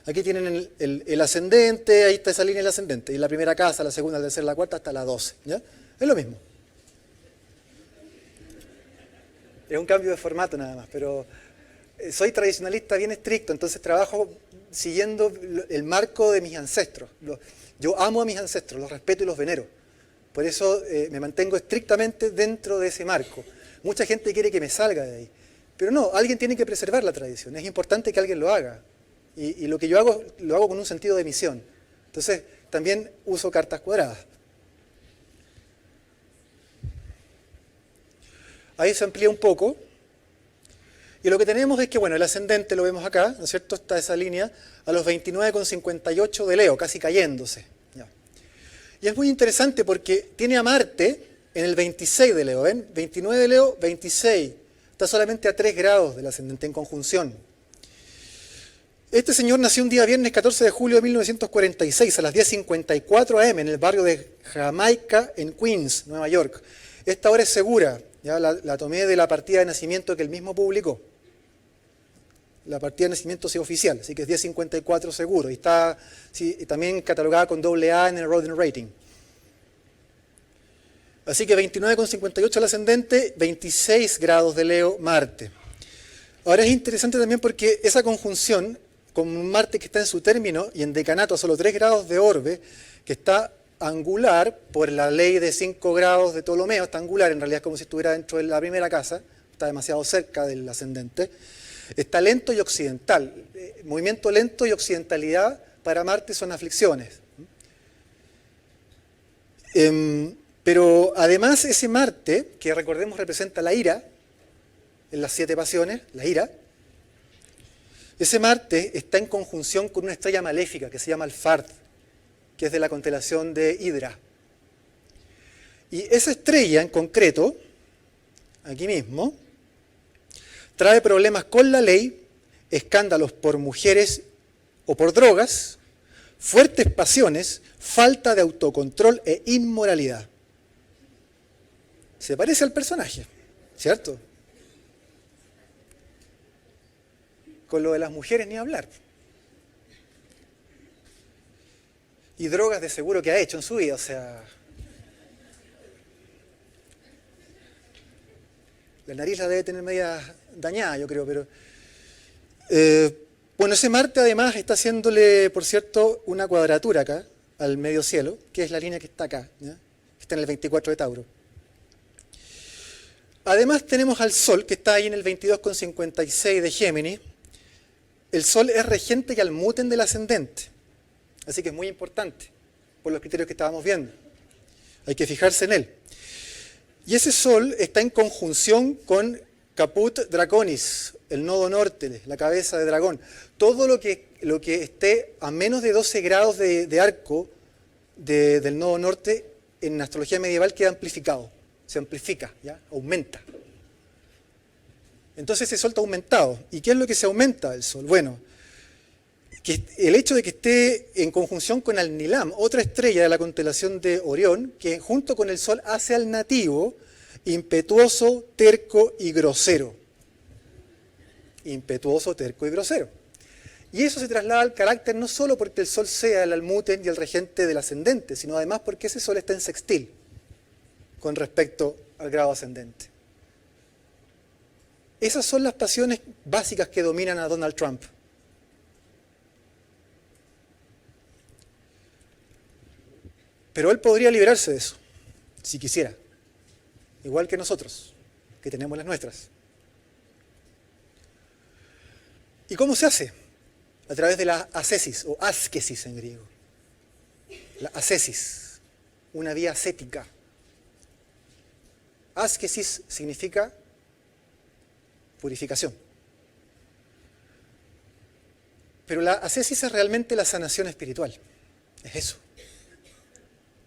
Aquí tienen el ascendente, ahí está esa línea del ascendente, y la primera casa, la segunda, la tercera, la cuarta, hasta la 12, ¿ya? Es lo mismo. Es un cambio de formato nada más, pero soy tradicionalista bien estricto, entonces trabajo siguiendo el marco de mis ancestros. Yo amo a mis ancestros, los respeto y los venero. Por eso me mantengo estrictamente dentro de ese marco. Mucha gente quiere que me salga de ahí, pero no, alguien tiene que preservar la tradición, es importante que alguien lo haga. Y lo que yo hago, lo hago con un sentido de misión. Entonces, también uso cartas cuadradas. Ahí se amplía un poco. Y lo que tenemos es que, bueno, el ascendente lo vemos acá, ¿no es cierto? Está esa línea a los 29,58 de Leo, casi cayéndose. Ya. Y es muy interesante porque tiene a Marte en el 26 de Leo, ¿ven? 29 de Leo, 26. Está solamente a 3 grados del ascendente en conjunción. Este señor nació un día viernes 14 de julio de 1946 a las 10:54 am en el barrio de Jamaica en Queens, Nueva York. Esta hora es segura, ya la tomé de la partida de nacimiento que él mismo publicó. La partida de nacimiento sí oficial, así que es 10:54 seguro. Y está también catalogada con AA en el Rodin Rating. Así que 29,58 el ascendente, 26 grados de Leo, Marte. Ahora es interesante también porque esa conjunción con un Marte que está en su término y en decanato a solo 3 grados de orbe, que está angular por la ley de 5 grados de Ptolomeo, está angular, en realidad es como si estuviera dentro de la primera casa, está demasiado cerca del ascendente, está lento y occidental. Movimiento lento y occidentalidad para Marte son aflicciones. Pero además ese Marte, que recordemos representa la ira, en las 7 pasiones, la ira, ese Marte está en conjunción con una estrella maléfica que se llama Alphard, que es de la constelación de Hidra. Y esa estrella en concreto, aquí mismo, trae problemas con la ley, escándalos por mujeres o por drogas, fuertes pasiones, falta de autocontrol e inmoralidad. Se parece al personaje, ¿cierto? Con lo de las mujeres ni hablar. Y drogas de seguro que ha hecho en su vida, o sea... La nariz la debe tener media dañada, yo creo, pero... bueno, ese Marte además está haciéndole, por cierto, una cuadratura acá, al medio cielo, que es la línea que está acá, ¿ya? Que está en el 24 de Tauro. Además tenemos al Sol, que está ahí en el 22,56 de Géminis. El Sol es regente y almuten del ascendente, así que es muy importante por los criterios que estábamos viendo. Hay que fijarse en él. Y ese Sol está en conjunción con Caput Draconis, el nodo norte, la cabeza de dragón. Todo lo que esté a menos de 12 grados de arco del nodo norte en astrología medieval queda amplificado, se amplifica, ¿ya? Aumenta. Entonces ese Sol está aumentado. ¿Y qué es lo que se aumenta del Sol? Bueno, que el hecho de que esté en conjunción con Alnilam, otra estrella de la constelación de Orión, que junto con el Sol hace al nativo impetuoso, terco y grosero. Impetuoso, terco y grosero. Y eso se traslada al carácter no solo porque el Sol sea el almuten y el regente del ascendente, sino además porque ese Sol está en sextil con respecto al grado ascendente. Esas son las pasiones básicas que dominan a Donald Trump. Pero él podría liberarse de eso, si quisiera. Igual que nosotros, que tenemos las nuestras. ¿Y cómo se hace? A través de la ascesis, o ascesis en griego. La ascesis, una vía ascética. Askesis significa purificación. Pero la ascesis es realmente la sanación espiritual. Es eso.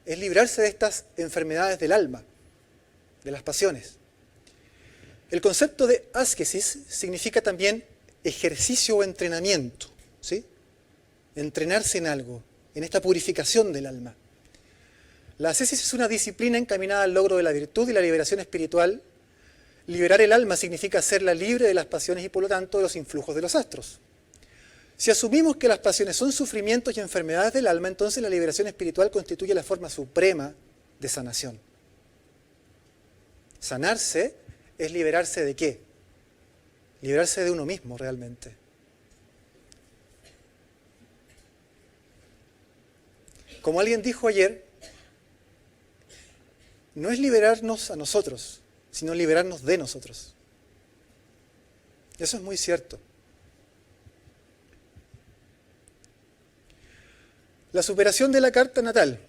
Es librarse de estas enfermedades del alma, de las pasiones. El concepto de ascesis significa también ejercicio o entrenamiento, ¿sí? Entrenarse en algo, en esta purificación del alma. La ascesis es una disciplina encaminada al logro de la virtud y la liberación espiritual. Liberar el alma significa hacerla libre de las pasiones y por lo tanto de los influjos de los astros. Si asumimos que las pasiones son sufrimientos y enfermedades del alma, entonces la liberación espiritual constituye la forma suprema de sanación. Sanarse es liberarse ¿de qué? Liberarse de uno mismo realmente. Como alguien dijo ayer, no es liberarnos a nosotros, sino liberarnos de nosotros. Eso es muy cierto. La superación de la carta natal.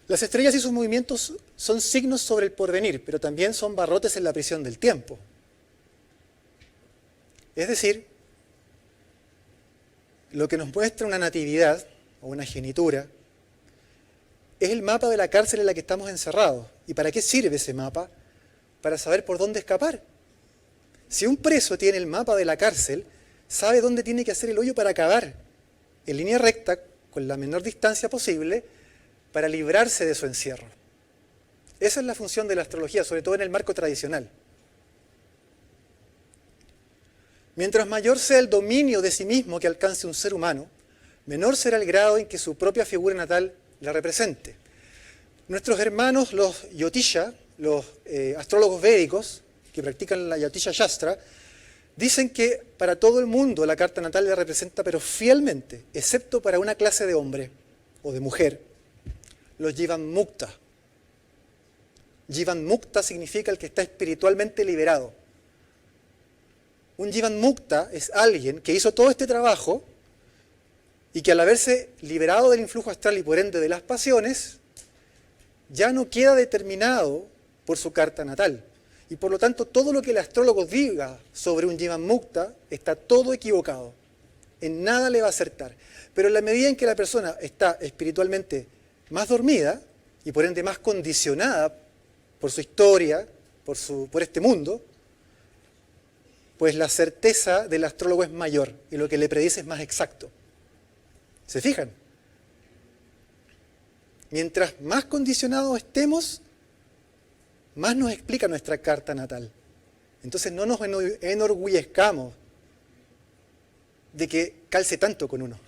Las estrellas y sus movimientos son signos sobre el porvenir, pero también son barrotes en la prisión del tiempo. Es decir, lo que nos muestra una natividad o una genitura es el mapa de la cárcel en la que estamos encerrados. ¿Y para qué sirve ese mapa? Para saber por dónde escapar. Si un preso tiene el mapa de la cárcel, sabe dónde tiene que hacer el hoyo para acabar en línea recta, con la menor distancia posible, para librarse de su encierro. Esa es la función de la astrología, sobre todo en el marco tradicional. Mientras mayor sea el dominio de sí mismo que alcance un ser humano, menor será el grado en que su propia figura natal la represente. Nuestros hermanos, los Yotisha, los astrólogos védicos, que practican la Yotisha Shastra, dicen que para todo el mundo la carta natal le representa, pero fielmente, excepto para una clase de hombre o de mujer, los Jivan Mukta. Jivan Mukta significa el que está espiritualmente liberado. Un Jivan Mukta es alguien que hizo todo este trabajo y que al haberse liberado del influjo astral y por ende de las pasiones, ya no queda determinado por su carta natal. Y por lo tanto, todo lo que el astrólogo diga sobre un Jivan Mukta está todo equivocado. En nada le va a acertar. Pero en la medida en que la persona está espiritualmente más dormida y por ende más condicionada por su historia, por este mundo, pues la certeza del astrólogo es mayor y lo que le predice es más exacto. ¿Se fijan? Mientras más condicionados estemos, más nos explica nuestra carta natal. Entonces no nos enorgullezcamos de que calce tanto con uno.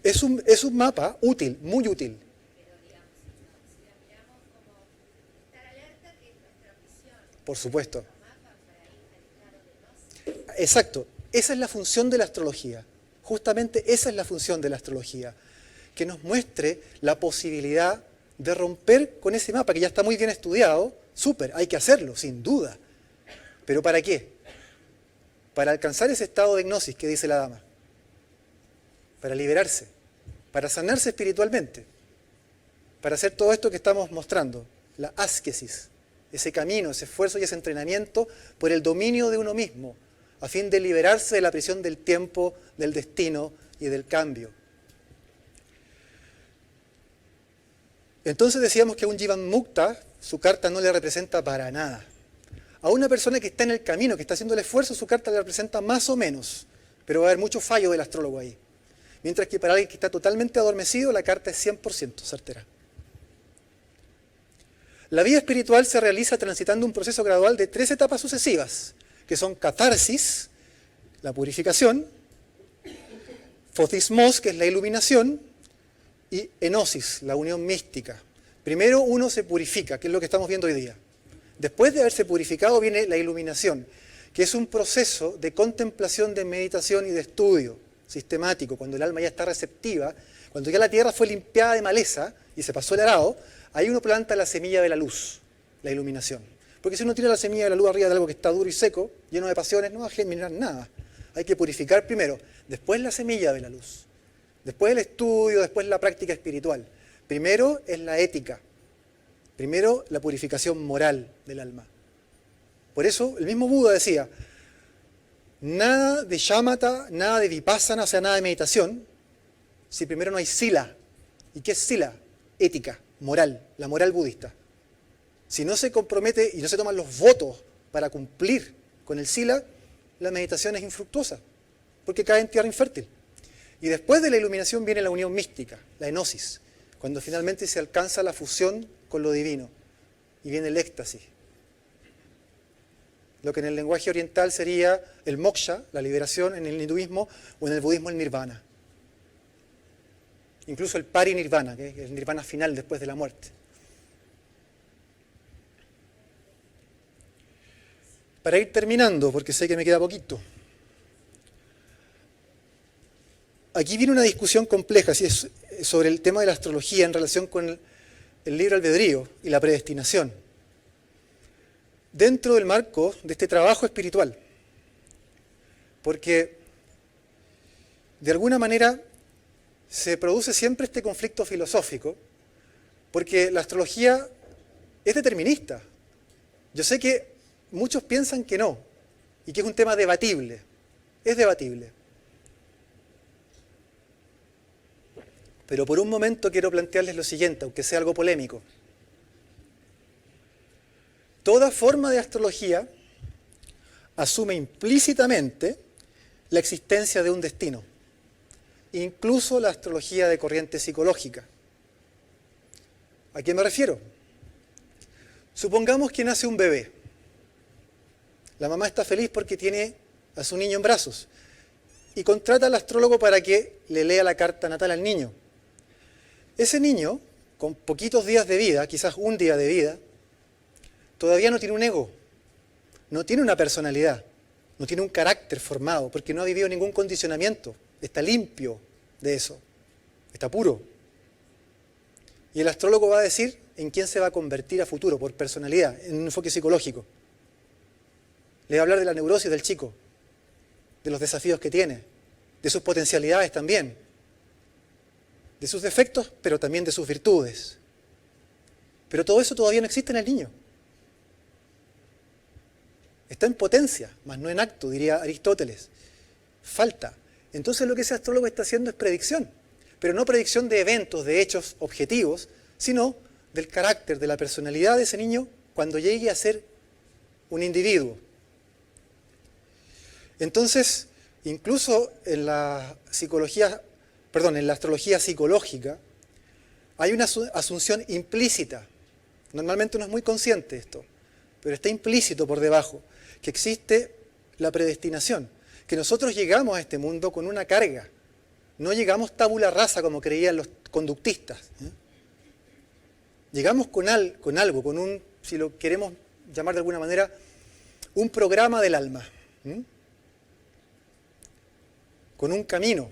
Es un mapa útil, muy útil. Por supuesto. Exacto. Esa es la función de la astrología. Justamente esa es la función de la astrología. Que nos muestre la posibilidad de romper con ese mapa que ya está muy bien estudiado. Súper, hay que hacerlo, sin duda. ¿Pero para qué? Para alcanzar ese estado de gnosis que dice la dama. Para liberarse. Para sanarse espiritualmente. Para hacer todo esto que estamos mostrando. La ascesis. Ese camino, ese esfuerzo y ese entrenamiento por el dominio de uno mismo, a fin de liberarse de la prisión del tiempo, del destino y del cambio. Entonces decíamos que a un Jivan Mukta, su carta no le representa para nada. A una persona que está en el camino, que está haciendo el esfuerzo, su carta le representa más o menos, pero va a haber mucho fallo del astrólogo ahí. Mientras que para alguien que está totalmente adormecido, la carta es 100% certera. La vida espiritual se realiza transitando un proceso gradual de 3 etapas sucesivas, que son catarsis, la purificación, fotismos, que es la iluminación, y enosis, la unión mística. Primero uno se purifica, que es lo que estamos viendo hoy día. Después de haberse purificado viene la iluminación, que es un proceso de contemplación, de meditación y de estudio sistemático, cuando el alma ya está receptiva, cuando ya la tierra fue limpiada de maleza y se pasó el arado, ahí uno planta la semilla de la luz, la iluminación. Porque si uno tira la semilla de la luz arriba de algo que está duro y seco, lleno de pasiones, no va a generar nada. Hay que purificar primero. después la semilla de la luz, después el estudio, después la práctica espiritual. Primero es la ética, primero la purificación moral del alma. Por eso el mismo Buda decía, nada de shamatha, nada de vipassana, o sea, nada de meditación, si primero no hay sila. ¿Y qué es sila? Ética, moral, la moral budista. Si no se compromete y no se toman los votos para cumplir con el sila, la meditación es infructuosa, porque cae en tierra infértil. Y después de la iluminación viene la unión mística, la enosis, cuando finalmente se alcanza la fusión con lo divino, y viene el éxtasis. Lo que en el lenguaje oriental sería el moksha, la liberación, en el hinduismo, o en el budismo el nirvana. Incluso el parinirvana, que es el nirvana final después de la muerte. Para ir terminando, porque sé que me queda poquito, aquí viene una discusión compleja sobre el tema de la astrología en relación con el libre albedrío y la predestinación, dentro del marco de este trabajo espiritual. Porque, de alguna manera, se produce siempre este conflicto filosófico, porque la astrología es determinista. Yo sé que muchos piensan que no, y que es un tema debatible. Es debatible. Pero por un momento quiero plantearles lo siguiente, aunque sea algo polémico. Toda forma de astrología asume implícitamente la existencia de un destino, incluso la astrología de corriente psicológica. ¿A qué me refiero? Supongamos que nace un bebé. La mamá está feliz porque tiene a su niño en brazos y contrata al astrólogo para que le lea la carta natal al niño. Ese niño, con poquitos días de vida, quizás un día de vida, todavía no tiene un ego, no tiene una personalidad, no tiene un carácter formado, porque no ha vivido ningún condicionamiento, está limpio de eso, está puro. Y el astrólogo va a decir en quién se va a convertir a futuro, por personalidad, en un enfoque psicológico. Le va a hablar de la neurosis del chico, de los desafíos que tiene, de sus potencialidades también, de sus defectos, pero también de sus virtudes. Pero todo eso todavía no existe en el niño. Está en potencia, mas no en acto, diría Aristóteles. Falta. Entonces lo que ese astrólogo está haciendo es predicción, pero no predicción de eventos, de hechos objetivos, sino del carácter, de la personalidad de ese niño cuando llegue a ser un individuo. Entonces, incluso en la astrología psicológica, hay una asunción implícita. Normalmente no es muy consciente esto, pero está implícito por debajo, que existe la predestinación, que nosotros llegamos a este mundo con una carga. No llegamos tabula rasa como creían los conductistas. Llegamos con algo, con un, si lo queremos llamar de alguna manera, un programa del alma. Con un camino.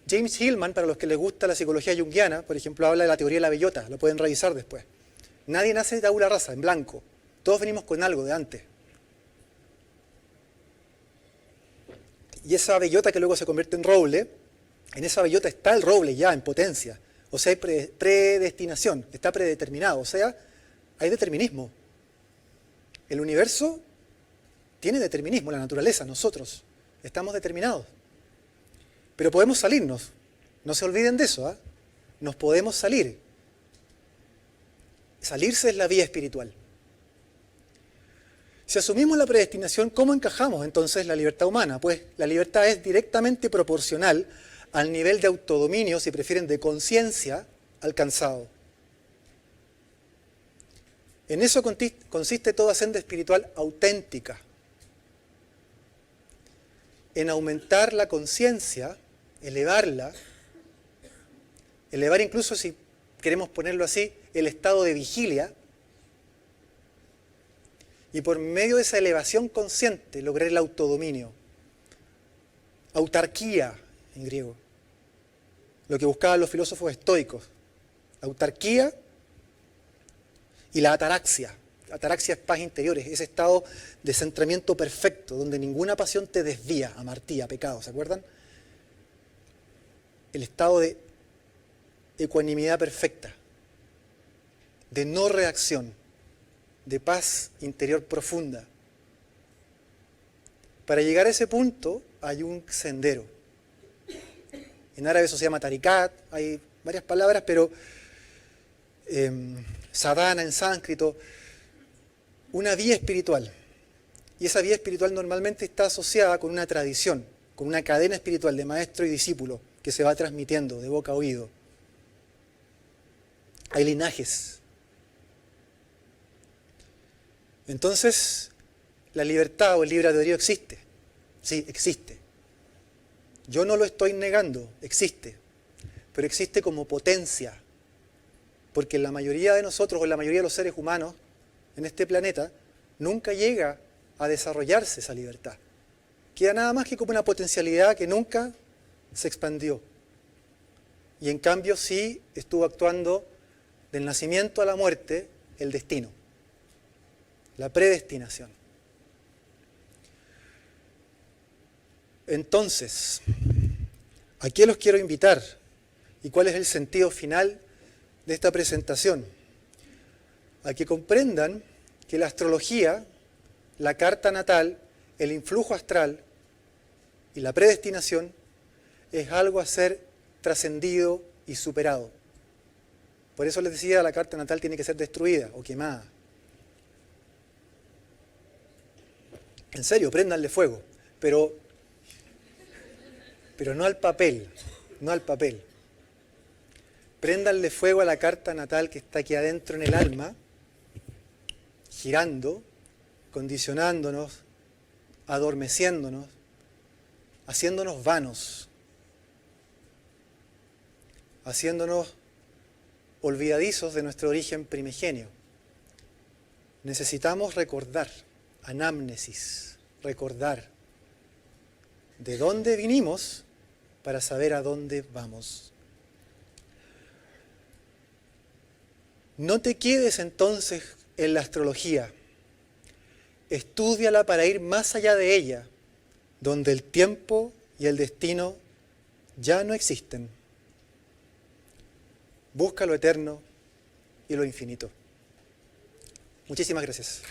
James Hillman, para los que les gusta la psicología junguiana, por ejemplo, habla de la teoría de la bellota, lo pueden revisar después. Nadie nace de tabula rasa, en blanco. Todos venimos con algo de antes. Y esa bellota que luego se convierte en roble, en esa bellota está el roble ya en potencia. O sea, hay predestinación, está predeterminado, o sea, hay determinismo. El universo tiene determinismo, la naturaleza, nosotros estamos determinados. Pero podemos salirnos, no se olviden de eso, nos podemos salir. Salirse es la vía espiritual. Si asumimos la predestinación, ¿cómo encajamos entonces la libertad humana? Pues la libertad es directamente proporcional al nivel de autodominio, si prefieren, de conciencia alcanzado. En eso consiste toda senda espiritual auténtica. En aumentar la conciencia, elevarla, elevar incluso, si queremos ponerlo así, el estado de vigilia, y por medio de esa elevación consciente lograr el autodominio. Autarquía, en griego. Lo que buscaban los filósofos estoicos. Autarquía y la ataraxia, ataraxia es paz interior, es ese estado de centramiento perfecto, donde ninguna pasión te desvía a amartía, a pecado, ¿se acuerdan? El estado de ecuanimidad perfecta, de no reacción, de paz interior profunda. Para llegar a ese punto hay un sendero. En árabe eso se llama tarikat, hay varias palabras, pero sadhana en sánscrito, una vía espiritual. Y esa vía espiritual normalmente está asociada con una tradición, con una cadena espiritual de maestro y discípulo que se va transmitiendo de boca a oído. Hay linajes. Entonces, la libertad o el libre albedrío existe. Sí, existe. Yo no lo estoy negando, existe. Pero existe como potencia. Porque la mayoría de nosotros, o la mayoría de los seres humanos en este planeta, nunca llega a desarrollarse esa libertad. Queda nada más que como una potencialidad que nunca se expandió. Y en cambio sí estuvo actuando del nacimiento a la muerte el destino. La predestinación. Entonces, ¿a qué los quiero invitar? ¿Y cuál es el sentido final de esta presentación? A que comprendan que la astrología, la carta natal, el influjo astral y la predestinación es algo a ser trascendido y superado. Por eso les decía, la carta natal tiene que ser destruida o quemada. En serio, préndanle fuego, pero no al papel, no al papel. Préndanle fuego a la carta natal que está aquí adentro en el alma, girando, condicionándonos, adormeciéndonos, haciéndonos vanos, haciéndonos olvidadizos de nuestro origen primigenio. Necesitamos recordar, anamnesis, recordar de dónde vinimos para saber a dónde vamos. No te quedes entonces en la astrología, estúdiala para ir más allá de ella, donde el tiempo y el destino ya no existen. Busca lo eterno y lo infinito. Muchísimas gracias.